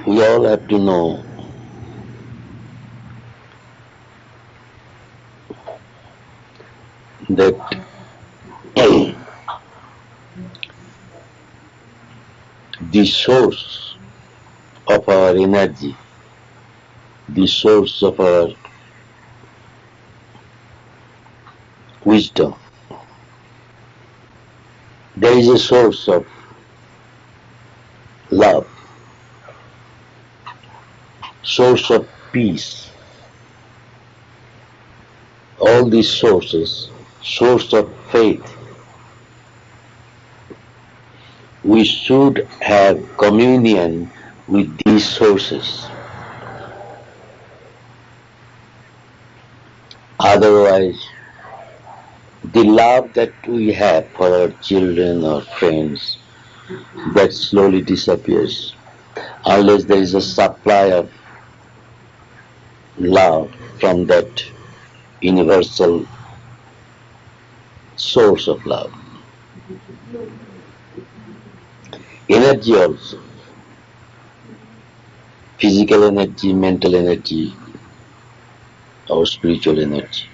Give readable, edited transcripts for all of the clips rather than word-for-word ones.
We all have to know that the source of our energy, the source of our wisdom, there is a source of love, source of peace, all these sources, source of faith. We should have communion with these sources. Otherwise, the love that we have for our children or friends, that slowly disappears unless there is a supply of love from that universal source of love. Energy also, physical energy, mental energy, or spiritual energy.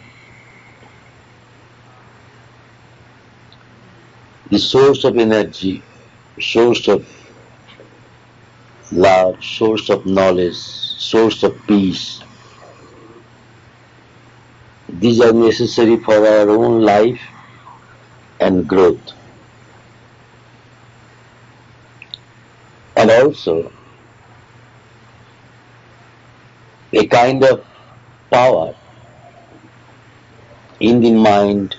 The source of energy, source of love, source of knowledge, source of peace, these are necessary for our own life and growth. And also a kind of power in the mind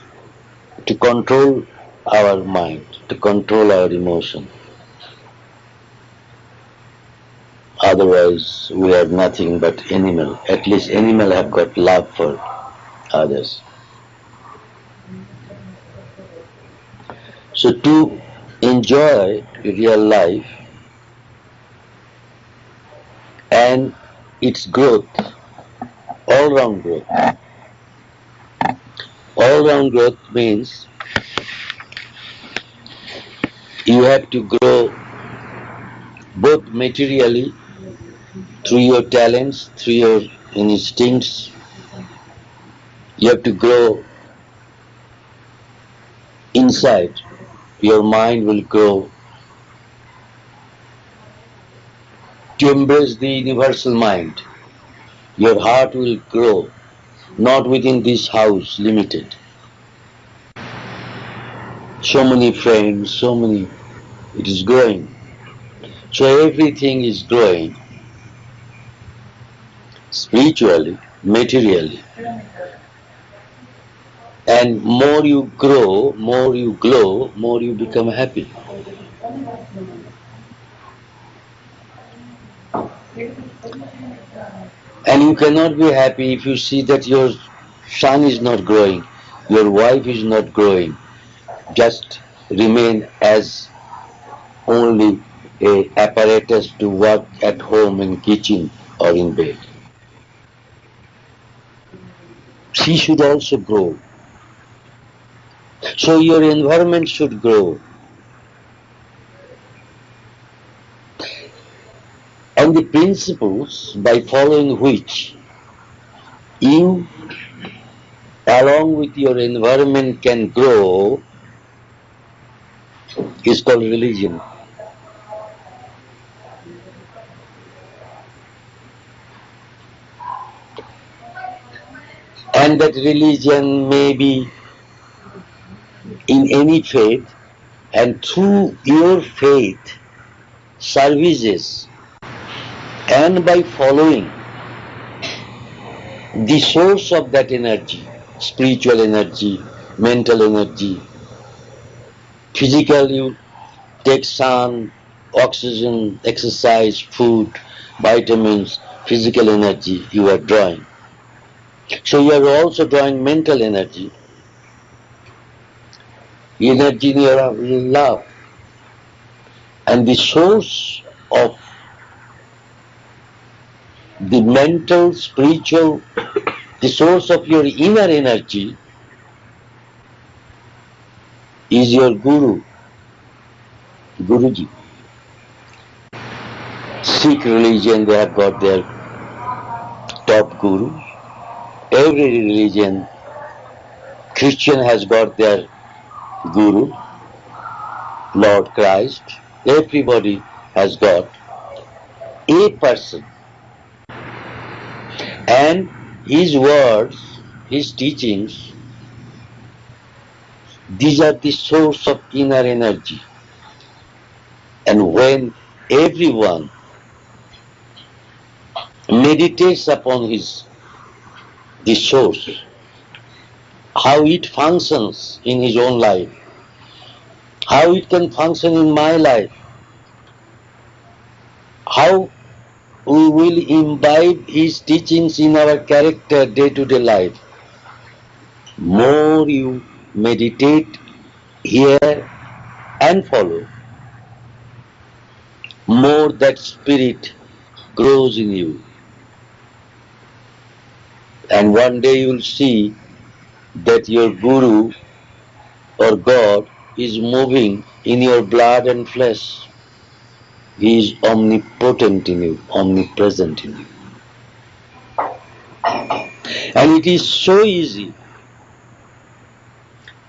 to control our mind, to control our emotion. Otherwise, we are nothing but animal. At least animal have got love for others. So to enjoy real life and its growth, all-round growth. All-round growth means you have to grow both materially through your talents, through your instincts. You have to grow inside. Your mind will grow to embrace the universal mind. Your heart will grow, not within this house limited. So many friends, so many, it is growing. So everything is growing spiritually, materially. And more you grow, more you glow, more you become happy. And you cannot be happy if you see that your son is not growing, your wife is not growing, just remain as only a apparatus to work at home in kitchen or in bed. She should also grow. So your environment should grow. And the principles by following which you along with your environment can grow is called religion. And that religion may be in any faith, and through your faith services and by following the source of that energy, spiritual energy, mental energy, physical, you take sun, oxygen, exercise, food, vitamins, physical energy you are drawing. So you are also drawing mental energy, energy in your love. And the source of the mental, spiritual, the source of your inner energy is your Guru, Guruji. Sikh religion, they have got their top gurus. Every religion, Christian has got their guru, Lord Christ. Everybody has got a person, and his words, his teachings, these are the source of inner energy. And when everyone meditates upon the source, how it functions in his own life, how it can function in my life, how we will imbibe his teachings in our character day-to-day life. More you meditate, hear and follow, more that spirit grows in you. And one day you will see that your guru or God is moving in your blood and flesh. He is omnipotent in you, omnipresent in you. And it is so easy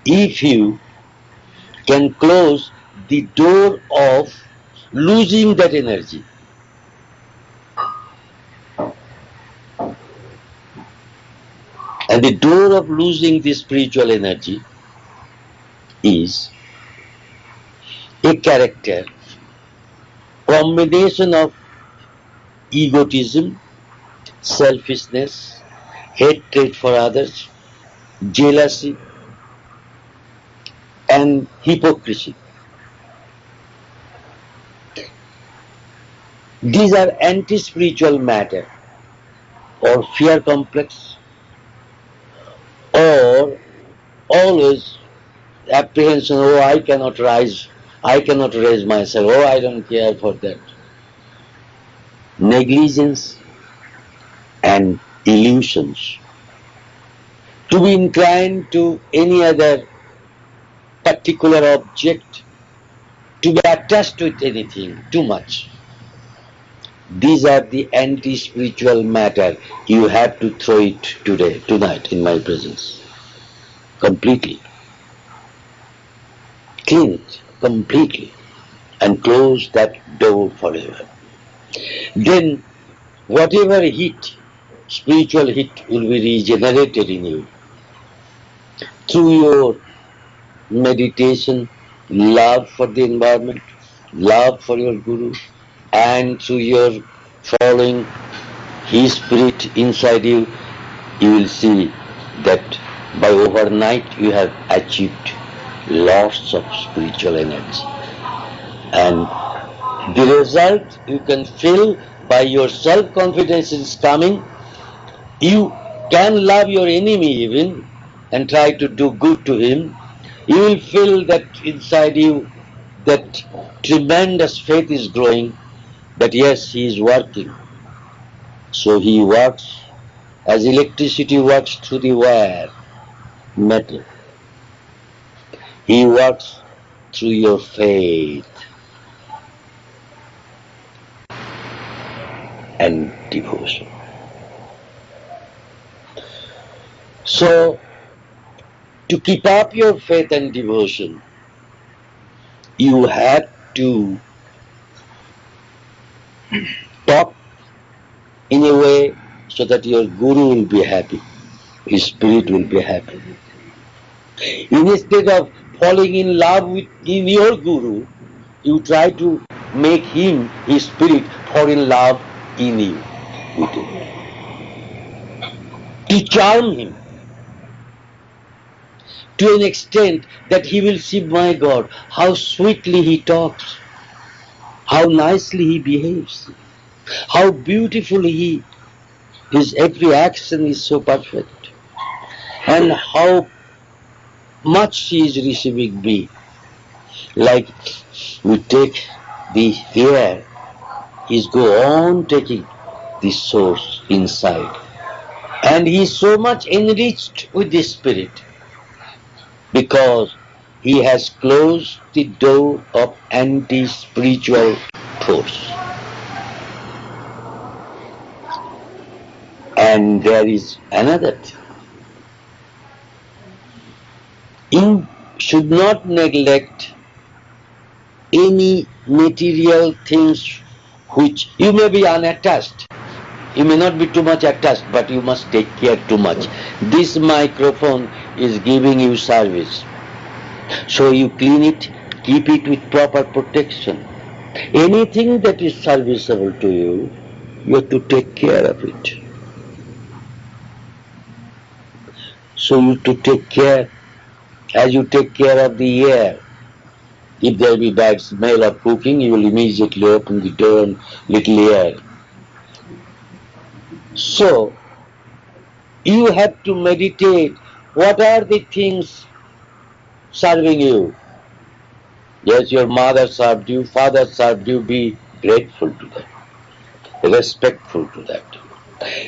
if you can close the door of losing that energy. And the door of losing this spiritual energy is a character combination of egotism, selfishness, hatred for others, jealousy, and hypocrisy. These are anti-spiritual matter, or fear complex, or always apprehension, oh I cannot rise, I cannot raise myself, oh I don't care for that. Negligence and illusions. To be inclined to any other particular object, to be attached with anything too much. These are the anti-spiritual matter. You have to throw it today, tonight, in my presence. Completely. Clean it completely and close that door forever. Then whatever heat, spiritual heat, will be regenerated in you through your meditation, love for the environment, love for your guru, and through your following his spirit inside you, you will see that by overnight you have achieved lots of spiritual energy. And the result you can feel by your self-confidence is coming. You can love your enemy even and try to do good to him. You will feel that inside you that tremendous faith is growing, that yes, he is working. So he works as electricity works through the wire, metal. He works through your faith and devotion. So, to keep up your faith and devotion, you have to talk in a way so that your guru will be happy, his spirit will be happy. Instead of falling in love in your guru, you try to make him, his spirit, fall in love in you, with you. To charm him to an extent that he will see, my God, how sweetly he talks, how nicely he behaves, how beautifully his every action is so perfect, and how much he is receiving me. Like we take the air, he's go on taking the source inside. And he is so much enriched with the spirit because he has closed the door of anti-spiritual force. And there is another thing. You should not neglect any material things which you may be unattached. You may not be too much attached, but you must take care too much. This microphone is giving you service. So you clean it, keep it with proper protection. Anything that is serviceable to you, you have to take care of it. So you have to take care, as you take care of the air. If there be bad smell of cooking, you will immediately open the door and little air. So you have to meditate. What are the things serving you? Yes, your mother served you, father served you, be grateful to them, respectful to that.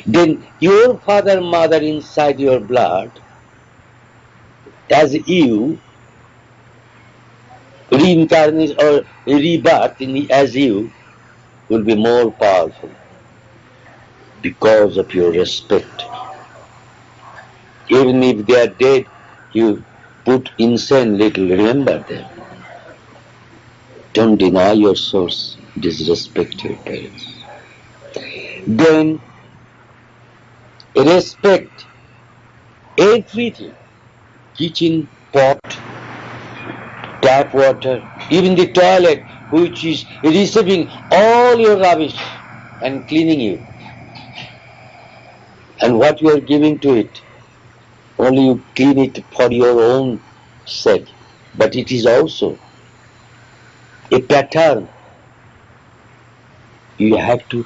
Then your father, mother inside your blood, as you reincarnate or rebirth as you, will be more powerful because of your respect. Even if they are dead, you put incense little, remember them. Don't deny your source, disrespect your parents. Then respect everything, kitchen, pot, tap water, even the toilet which is receiving all your rubbish and cleaning you. And what you are giving to it, only you clean it for your own sake. But it is also a pattern. You have to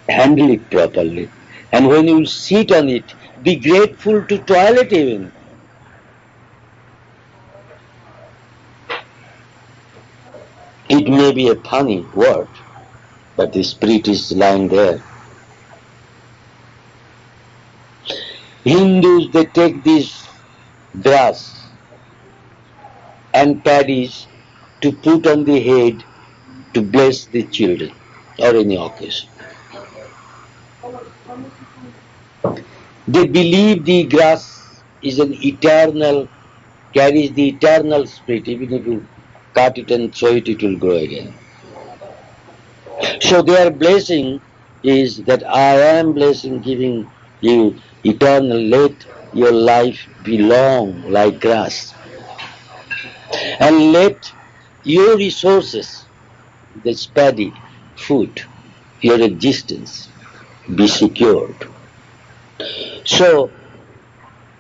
handle it properly. And when you sit on it, be grateful to toilet even. It may be a funny word, but the spirit is lying there. Hindus, they take this grass and paddies to put on the head to bless the children or any occasion. They believe the grass is an eternal, carries the eternal spirit. Even if you cut it and throw it, it will grow again. So their blessing is that I am blessing, giving you eternal. Let your life be long like grass. And let your resources, the paddy, food, your existence be secured. So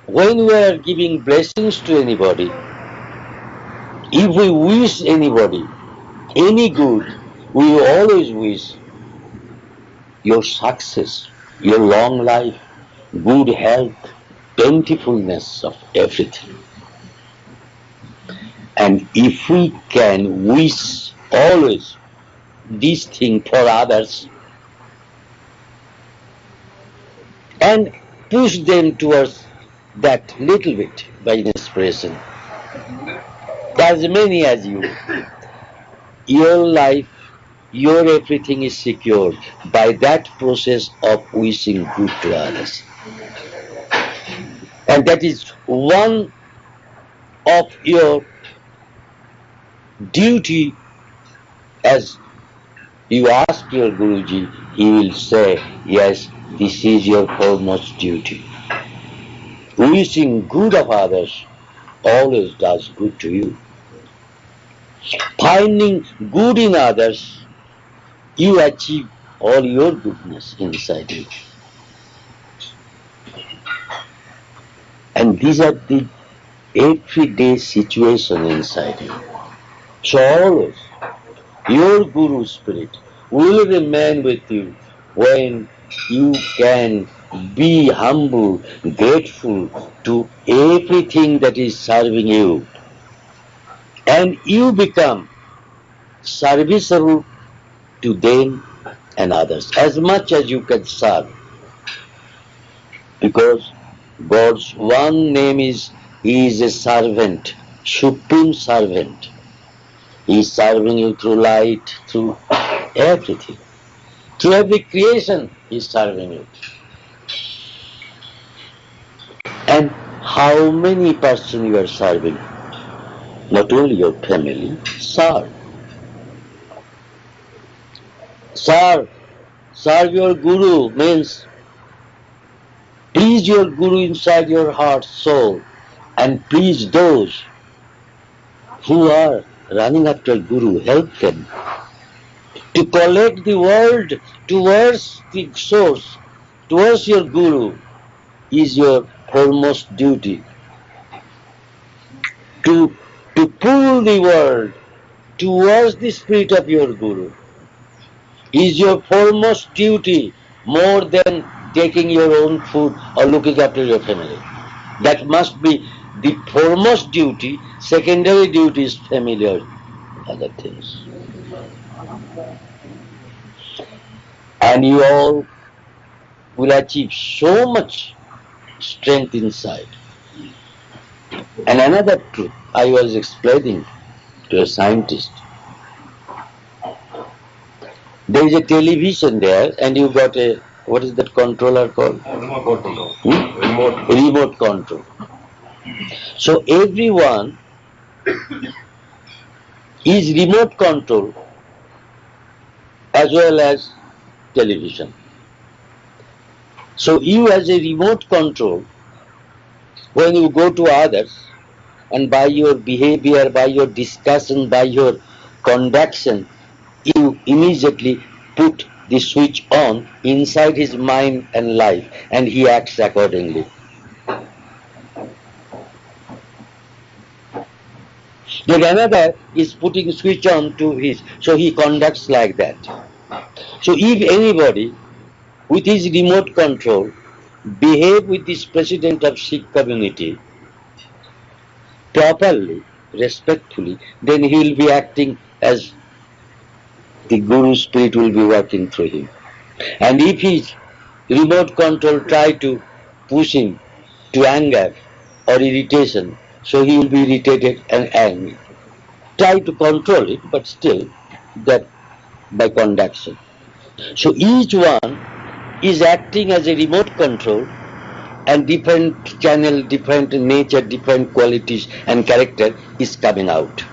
when we are giving blessings to anybody, if we wish anybody any good, we always wish your success, your long life, good health, plentifulness of everything. And if we can wish always this thing for others and push them towards that little bit by inspiration, as many as you, your life, your everything is secured by that process of wishing good to others. And that is one of your duty. As you ask your Guruji, he will say, yes, this is your foremost duty. Wishing good of others always does good to you. Finding good in others, you achieve all your goodness inside you. And these are the everyday situation inside you. So always, your Guru spirit will remain with you when you can be humble, grateful to everything that is serving you. And you become serviceable to them and others as much as you can serve. Because God's one name is, He is a servant, supreme servant. He is serving you through light, through everything. Through every creation, He is serving you. And how many person you are serving? Not only your family, serve. Serve. Serve your Guru means please your Guru inside your heart, soul, and please those who are running after Guru, help them. To collect the world towards the source, towards your Guru, is your foremost duty. To, to pull the world towards the spirit of your Guru is your foremost duty more than taking your own food or looking after your family. That must be the foremost duty. Secondary duty is familiar other things. And you all will achieve so much strength inside. And another truth I was explaining to a scientist. There is a television there and you got a, what is that controller called? Remote control. Remote control. So everyone is remote control as well as television. So you as a remote control, when you go to others and by your behavior, by your discussion, by your conduction, you immediately put the switch on inside his mind and life and he acts accordingly. Then another is putting switch on to his, so he conducts like that. So if anybody with his remote control behave with this president of Sikh community properly, respectfully, then he will be acting as the Guru spirit will be working through him. And if his remote control try to push him to anger or irritation, so he will be irritated and angry. Try to control it, but still that by conduction. So each one is acting as a remote control and different channel, different nature, different qualities and character is coming out.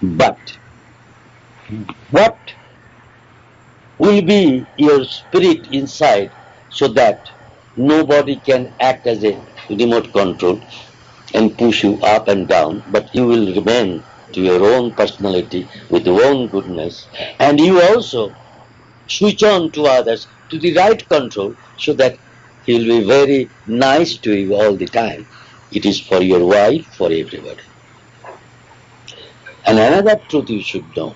But what will be your spirit inside so that nobody can act as a remote control and push you up and down, but you will remain to your own personality with your own goodness, and you also switch on to others to the right control so that he will be very nice to you all the time. It is for your wife, for everybody. And another truth you should know,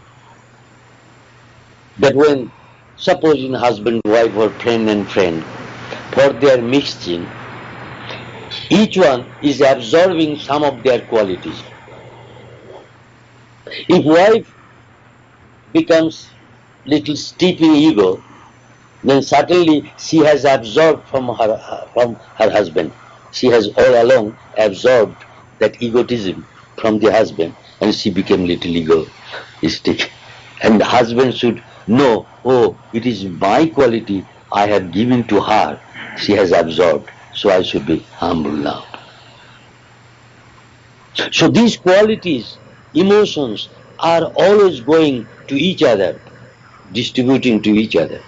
that when supposing husband, wife or friend and friend, for their mixing, each one is absorbing some of their qualities. If wife becomes little steep in ego, then certainly she has absorbed from her husband. She has all along absorbed that egotism from the husband, and she became little egoistic. And the husband should know, oh, it is my quality I have given to her. She has absorbed, so I should be humble now. So these qualities, emotions, are always going to each other, distributing to each other.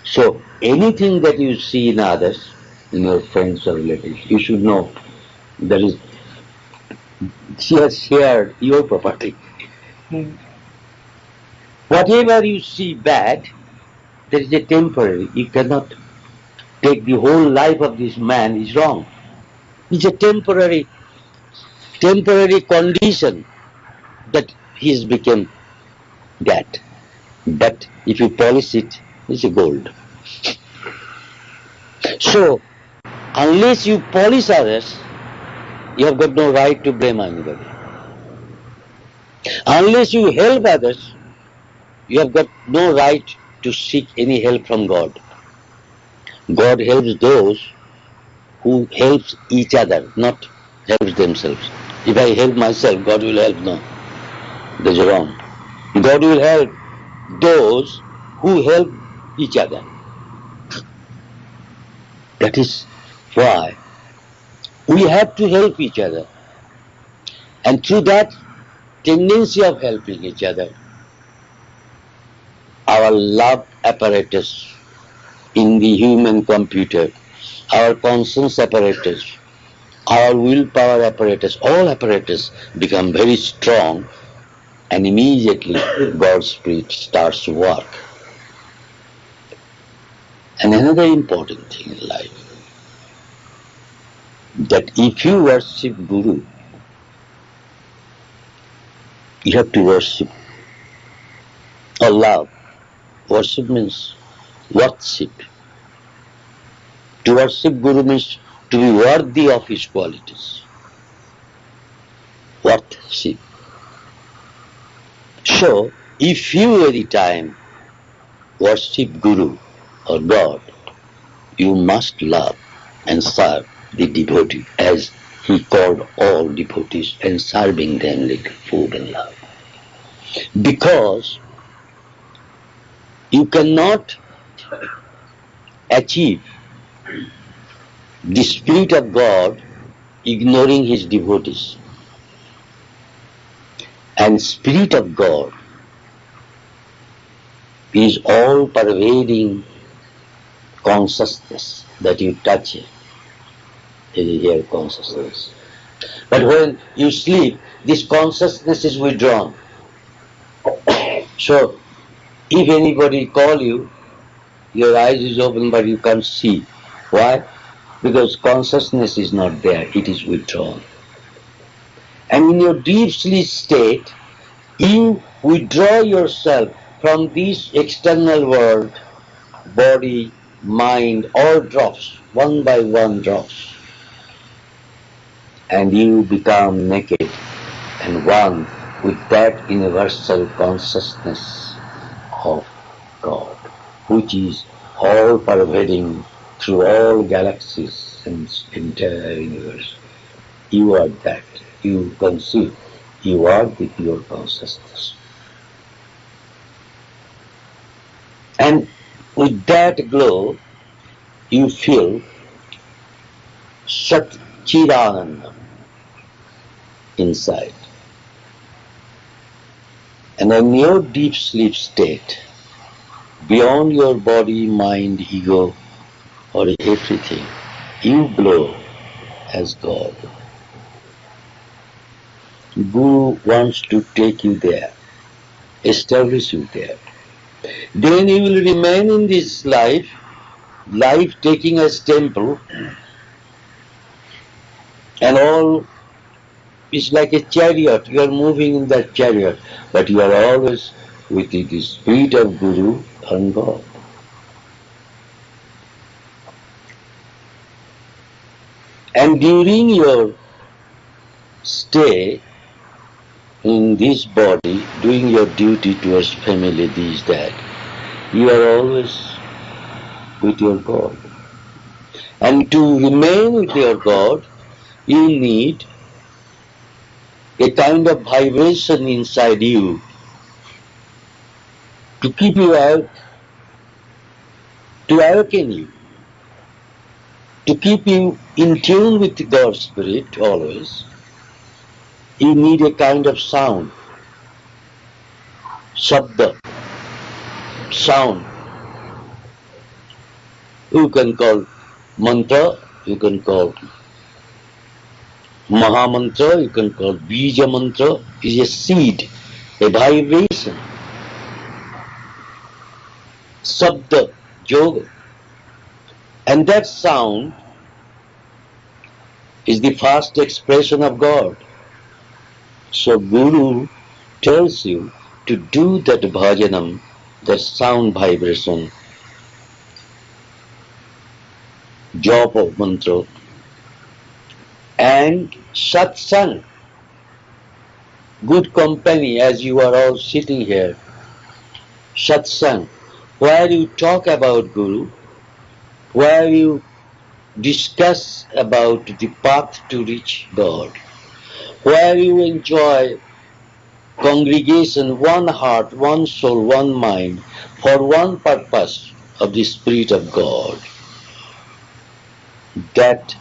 So anything that you see in others, in your friends or relatives, you should know that is she has shared your property. Whatever you see bad, that is a temporary. You cannot take the whole life of this man is wrong. It's a temporary condition that he's become that. But if you polish it, it's a gold. So unless you polish others, you have got no right to blame anybody. Unless you help others, you have got no right to seek any help from God. God helps those who helps each other, not helps themselves. If I help myself, God will help. No, that's wrong. God will help those who help each other. That is why We have to help each other. And through that tendency of helping each other, our love apparatus in the human computer, our conscience apparatus, our willpower apparatus, all apparatus become very strong, and immediately God's Spirit starts to work. And another important thing in life, that if you worship Guru, you have to worship or love. Worship means worship. To worship Guru means to be worthy of his qualities. Worship. So, if you every time worship Guru or God, you must love and serve the devotee as he called all devotees, and serving them like food and love. Because you cannot achieve the Spirit of God ignoring his devotees. And Spirit of God is all pervading consciousness that you touch it. It is here consciousness. But when you sleep, this consciousness is withdrawn. So if anybody call you, your eyes is open but you can't see. Why? Because consciousness is not there, it is withdrawn. And in your deep sleep state, you withdraw yourself from this external world, body, mind, all drops, one by one drops. And you become naked and one with that universal consciousness of God, which is all pervading through all galaxies and entire universe. You are that. You conceive. You are the pure consciousness. And with that glow, you feel Sat Chidananda inside. And in your deep sleep state, beyond your body, mind, ego, or everything, you glow as God. Guru wants to take you there, establish you there. Then you will remain in this life taking as temple, and all is like a chariot. You are moving in that chariot, but you are always with the Spirit of Guru and God. And during your stay in this body, doing your duty towards family, this, that, you are always with your God. And to remain with your God, you need a kind of vibration inside you to keep you out, to awaken you, to keep you in tune with God's Spirit always. You need a kind of sound, shabda, sound. You can call mantra, you can call Maha Mantra, you can call Bija Mantra, is a seed, a vibration. Sabda, yoga. And that sound is the first expression of God. So Guru tells you to do that bhajanam, that sound vibration, job of mantra, and satsang, good company, as you are all sitting here. Satsang, where you talk about Guru, where you discuss about the path to reach God, where you enjoy congregation, one heart, one soul, one mind, for one purpose of the Spirit of God. That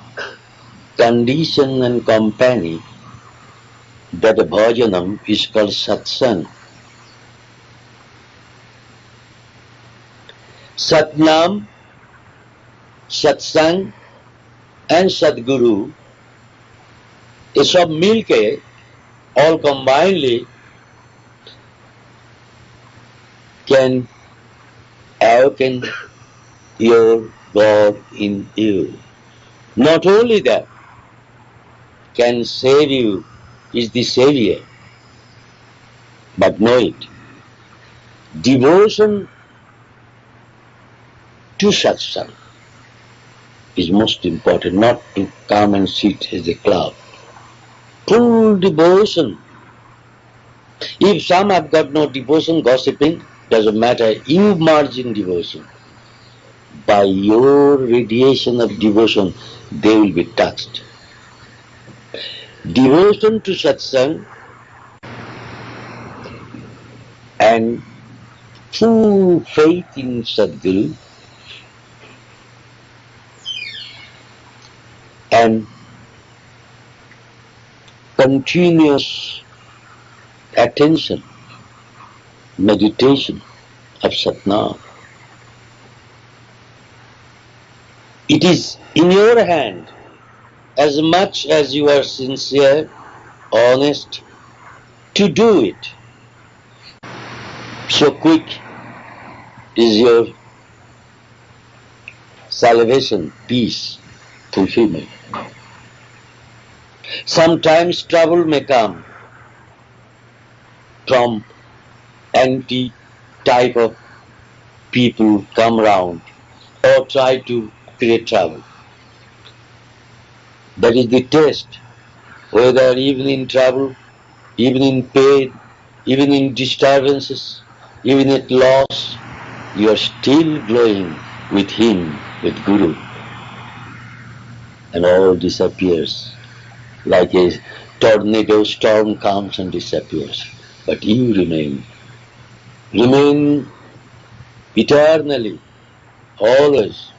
condition and company, that bhajanam is called satsang. Satnam, satsang and Sadguru, ये सब मिलके all combinedly can awaken your God in you. Not only that, can save you, is the Savior, but know it. Devotion to satsang is most important, not to come and sit as a cloud. Full devotion. If some have got no devotion, gossiping, doesn't matter. You merge in devotion. By your radiation of devotion, they will be touched. Devotion to satsang and full faith in Sadguru and continuous attention, meditation of Satnam. It is in your hand. As much as you are sincere, honest, to do it. So quick is your salvation, peace, fulfillment. Sometimes trouble may come from anti-type of people come round or try to create trouble. That is the test, whether even in trouble, even in pain, even in disturbances, even at loss, you are still glowing with him, with Guru, and all disappears like a tornado storm comes and disappears. But you remain eternally, always.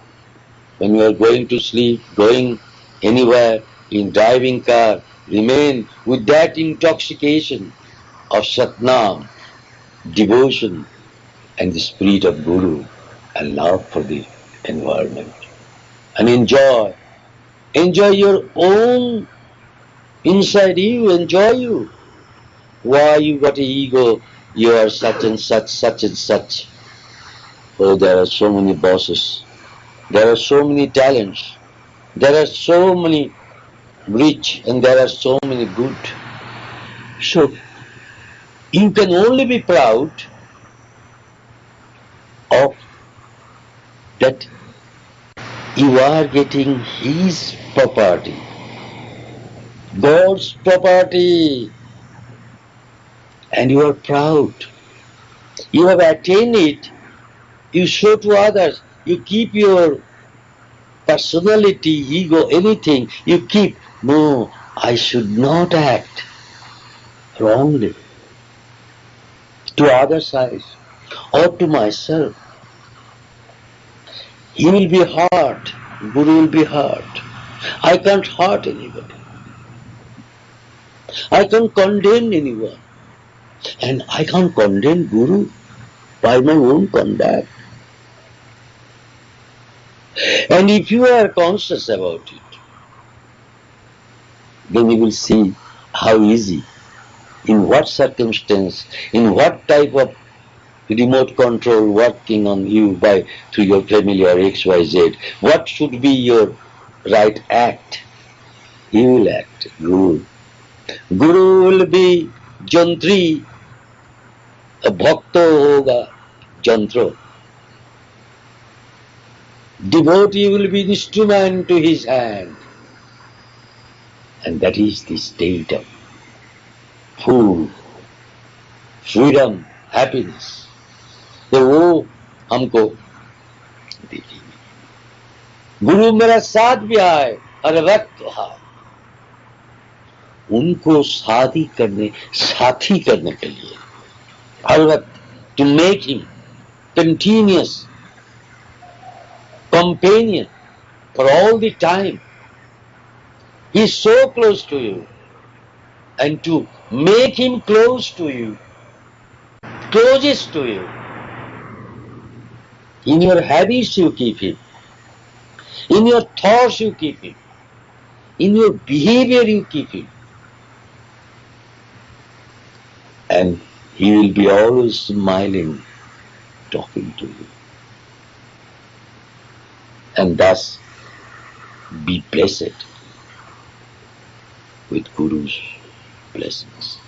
When you are going to sleep, going anywhere, in driving car, remain with that intoxication of Satnam, devotion, and the spirit of Guru, and love for the environment. And enjoy your own inside you, enjoy you. Why you got an ego, you are such and such, such and such. Oh, there are so many bosses, there are so many talents, there are so many rich, and there are so many good. So, you can only be proud of that you are getting his property, God's property, and you are proud. You have attained it, you show to others, you keep your personality, ego, anything, you keep. No, I should not act wrongly to others' eyes or to myself. He will be hurt, Guru will be hurt. I can't hurt anybody. I can't condemn anyone. And I can't condemn Guru by my own conduct. And if you are conscious about it, then you will see how easy, in what circumstance, in what type of remote control working on you by through your family or XYZ, what should be your right act. You will act, Guru. Guru will be Jantri, a Bhakta hoga Jantro. Devotee will be the instrument to his hand. And that is the state of full freedom, happiness. तो वो हमको देखिए, गुरु मेरा साथ भी आए हर वक्त हाय, उनको साथी करने के लिए हर वक्त, to make him continuous companion for all the time, He is so close to you. And to make him close to you, closest to you, in your habits you keep him, in your thoughts you keep him, in your behavior you keep him. And he will be always smiling, talking to you. And thus be blessed with Guru's blessings.